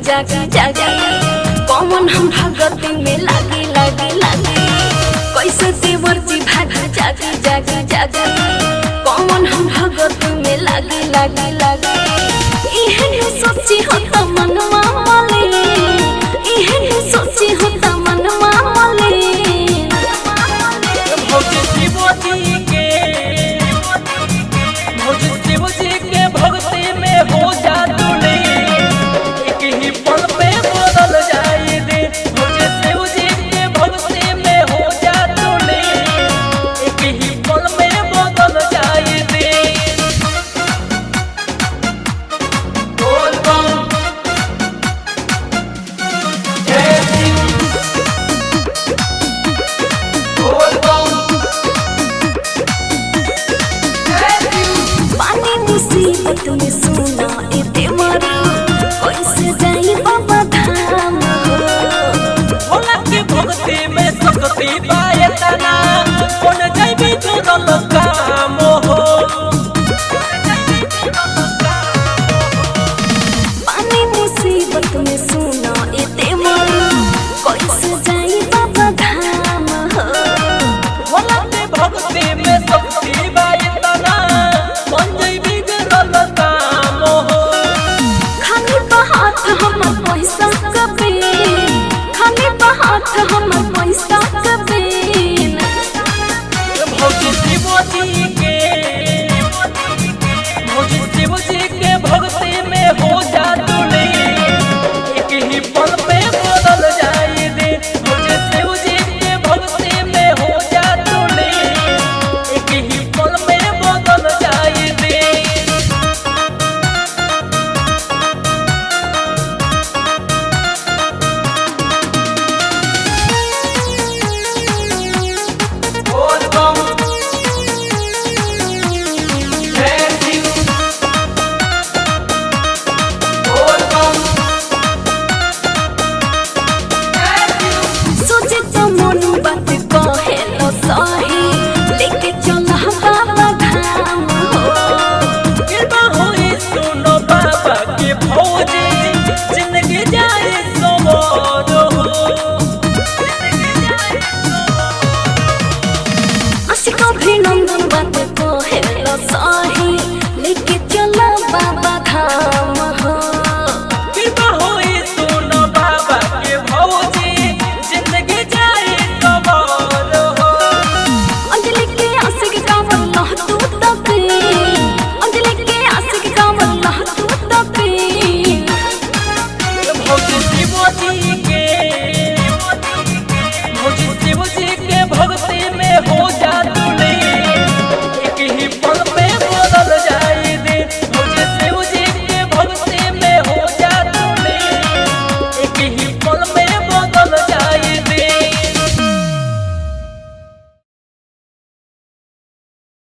जागी जागी कौन हम भगती में लागी लागी लागी कैसे देवर जी भागी जागी जागी जागी कौन हम भगती में लागी लागी लागी इहे सोची होता मनवा वाले इहे सोची होता मनवा वाले भौजी शिवजी के भक्ति में हो जा तूने एक ही पल पे बदल जाए दे। भौजी शिवजी के भक्ति में हो जा तूने एक ही पल में बदल जाए दे। बोल बम जय शिव बोल बम मुसीबत में सुना इते मरा कैसे जाई बाबा धाम भोला के भक्ति में शक्ति पाए तना कौन जाइबे जोरल काम हो। पानी मुसीबत में सुना इते मरा कैसे जाई बाबा धाम भोला के भक्ति में शक्ति पाए तना कौन जाइबे जोरल काम हो। खाली बात हम पैसा कबे खाली बात हम पैसा कबे भौजी शिवजी के भक्ति में हो जा तूने एक ही पल पे बदल जाए दे। भौजी शिवजी के भक्ति में हो जा तूने एक ही पल में बदल जाए दे। बोल बम जय शिव बोल बम जय शिव। सोचे तो मन बात कहे लो सही लेके चला बाबा धाम कृपा होई सुनो बाबा के भौजी जिंदगी जाए सवार हो। आशिक अभिनंदन बात कहे लो सही लेके चला बाबा